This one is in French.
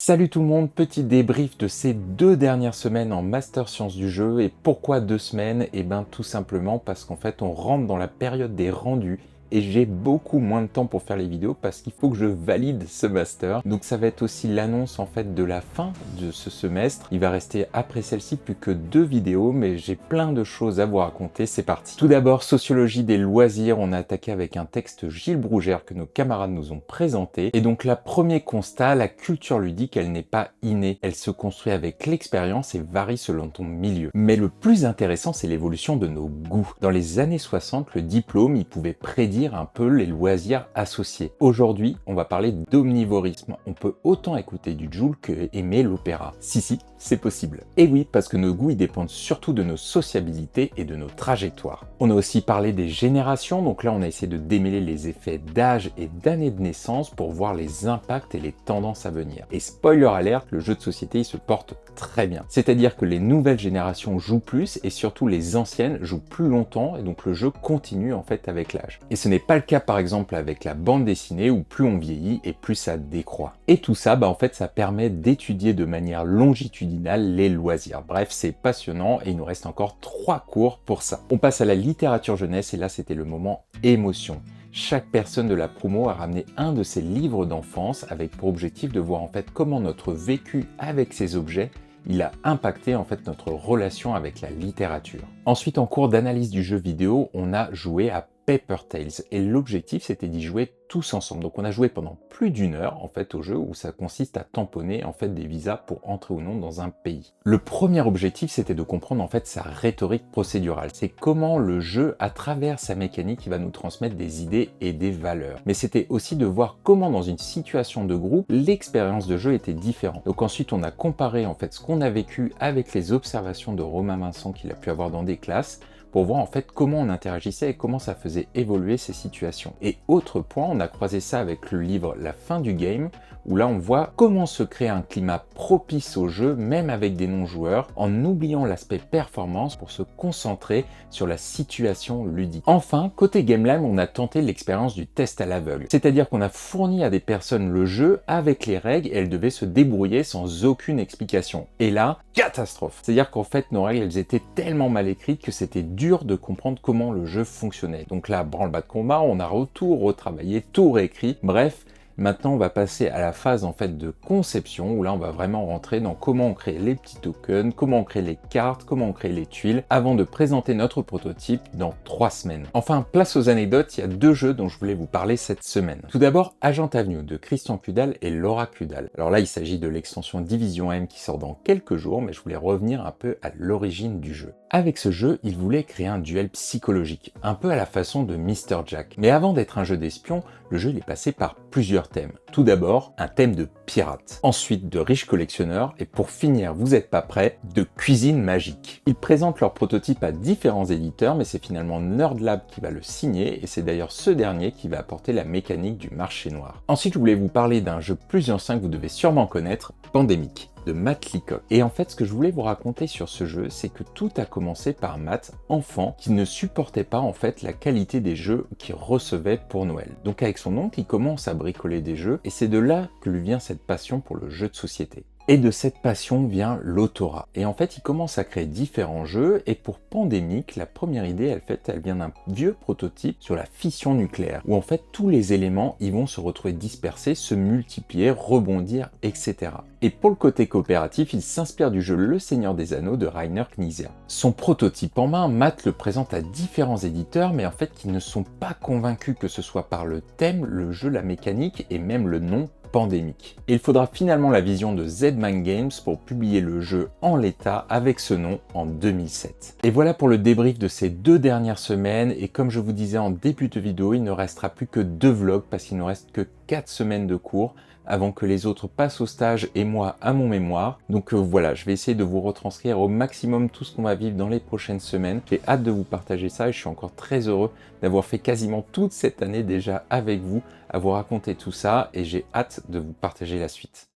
Salut tout le monde, petit débrief de ces 2 dernières semaines en Master Sciences du jeu. Et pourquoi 2 semaines? Eh bien tout simplement parce qu'en fait on rentre dans la période des rendus et j'ai beaucoup moins de temps pour faire les vidéos parce qu'il faut que je valide ce master. Donc ça va être aussi l'annonce en fait de la fin de ce semestre. Il va rester après celle-ci plus que 2 vidéos, mais j'ai plein de choses à vous raconter, c'est parti. Tout d'abord, sociologie des loisirs, on a attaqué avec un texte Gilles Brougère que nos camarades nous ont présenté. Et donc là, premier constat, la culture ludique, elle n'est pas innée. Elle se construit avec l'expérience et varie selon ton milieu. Mais le plus intéressant, c'est l'évolution de nos goûts. Dans les années 60, le diplôme, il pouvait prédire un peu les loisirs associés. Aujourd'hui, on va parler d'omnivorisme. On peut autant écouter du Joule que aimer l'opéra. Si, c'est possible. Et oui, parce que nos goûts, ils dépendent surtout de nos sociabilités et de nos trajectoires. On a aussi parlé des générations, donc là on a essayé de démêler les effets d'âge et d'année de naissance pour voir les impacts et les tendances à venir. Et spoiler alert, le jeu de société il se porte très bien. C'est-à-dire que les nouvelles générations jouent plus et surtout les anciennes jouent plus longtemps et donc le jeu continue en fait avec l'âge. Et ce n'est pas le cas par exemple avec la bande dessinée où plus on vieillit et plus ça décroît. Et tout ça, en fait ça permet d'étudier de manière longitudinale les loisirs. Bref, c'est passionnant et il nous reste encore 3 cours pour ça. On passe à la littérature jeunesse et là c'était le moment émotion. Chaque personne de la promo a ramené un de ses livres d'enfance avec pour objectif de voir en fait comment notre vécu avec ces objets il a impacté en fait notre relation avec la littérature. Ensuite, en cours d'analyse du jeu vidéo, on a joué à Paper Tales et l'objectif c'était d'y jouer tous ensemble. Donc on a joué pendant plus d'1 heure en fait au jeu où ça consiste à tamponner en fait des visas pour entrer ou non dans un pays. Le premier objectif c'était de comprendre en fait sa rhétorique procédurale. C'est comment le jeu à travers sa mécanique il va nous transmettre des idées et des valeurs. Mais c'était aussi de voir comment dans une situation de groupe l'expérience de jeu était différente. Donc ensuite on a comparé en fait ce qu'on a vécu avec les observations de Romain Vincent qu'il a pu avoir dans des classes pour voir en fait comment on interagissait et comment ça faisait évoluer ces situations. Et autre point, on a croisé ça avec le livre La fin du game, où là on voit comment se créer un climat propice au jeu, même avec des non-joueurs, en oubliant l'aspect performance pour se concentrer sur la situation ludique. Enfin, côté Gamelam, on a tenté l'expérience du test à l'aveugle, c'est-à-dire qu'on a fourni à des personnes le jeu avec les règles et elles devaient se débrouiller sans aucune explication. Et là, catastrophe! C'est-à-dire qu'en fait, nos règles, elles étaient tellement mal écrites que c'était dur de comprendre comment le jeu fonctionnait. Donc là, branle-bas de combat, on a tout retravaillé, tout réécrit, bref. Maintenant, on va passer à la phase en fait de conception où là, on va vraiment rentrer dans comment on crée les petits tokens, comment on crée les cartes, comment on crée les tuiles, avant de présenter notre prototype dans 3 semaines. Enfin, place aux anecdotes, il y a 2 jeux dont je voulais vous parler cette semaine. Tout d'abord, Agent Avenue de Christian Cudal et Laura Cudal. Alors là, il s'agit de l'extension Division M qui sort dans quelques jours, mais je voulais revenir un peu à l'origine du jeu. Avec ce jeu, il voulait créer un duel psychologique, un peu à la façon de Mr. Jack. Mais avant d'être un jeu d'espion, le jeu il est passé par plusieurs thèmes. Tout d'abord, un thème de pirate. Ensuite, de riches collectionneurs. Et pour finir, vous n'êtes pas prêts, de cuisine magique. Ils présentent leur prototype à différents éditeurs, mais c'est finalement Nerdlab qui va le signer. Et c'est d'ailleurs ce dernier qui va apporter la mécanique du marché noir. Ensuite, je voulais vous parler d'un jeu plus ancien que vous devez sûrement connaître, Pandémique, de Matt Leacock. Et en fait, ce que je voulais vous raconter sur ce jeu, c'est que tout a commencé par Matt, enfant, qui ne supportait pas en fait la qualité des jeux qu'il recevait pour Noël. Donc avec son oncle, il commence à bricoler des jeux, et c'est de là que lui vient cette passion pour le jeu de société. Et de cette passion vient l'autorat. Et en fait, il commence à créer différents jeux. Et pour Pandémique, la première idée, elle vient d'un vieux prototype sur la fission nucléaire, où en fait tous les éléments, ils vont se retrouver dispersés, se multiplier, rebondir, etc. Et pour le côté coopératif, il s'inspire du jeu Le Seigneur des Anneaux de Rainer Knizia. Son prototype en main, Matt le présente à différents éditeurs, mais en fait qui ne sont pas convaincus que ce soit par le thème, le jeu, la mécanique et même le nom Pandémique. Et il faudra finalement la vision de Z-Man Games pour publier le jeu en l'état avec ce nom en 2007. Et voilà pour le débrief de ces 2 dernières semaines, et comme je vous disais en début de vidéo, il ne restera plus que 2 vlogs parce qu'il ne reste que 4 semaines de cours avant que les autres passent au stage et moi à mon mémoire. Donc voilà, je vais essayer de vous retranscrire au maximum tout ce qu'on va vivre dans les prochaines semaines. J'ai hâte de vous partager ça et je suis encore très heureux d'avoir fait quasiment toute cette année déjà avec vous, à vous raconter tout ça, et j'ai hâte de vous partager la suite.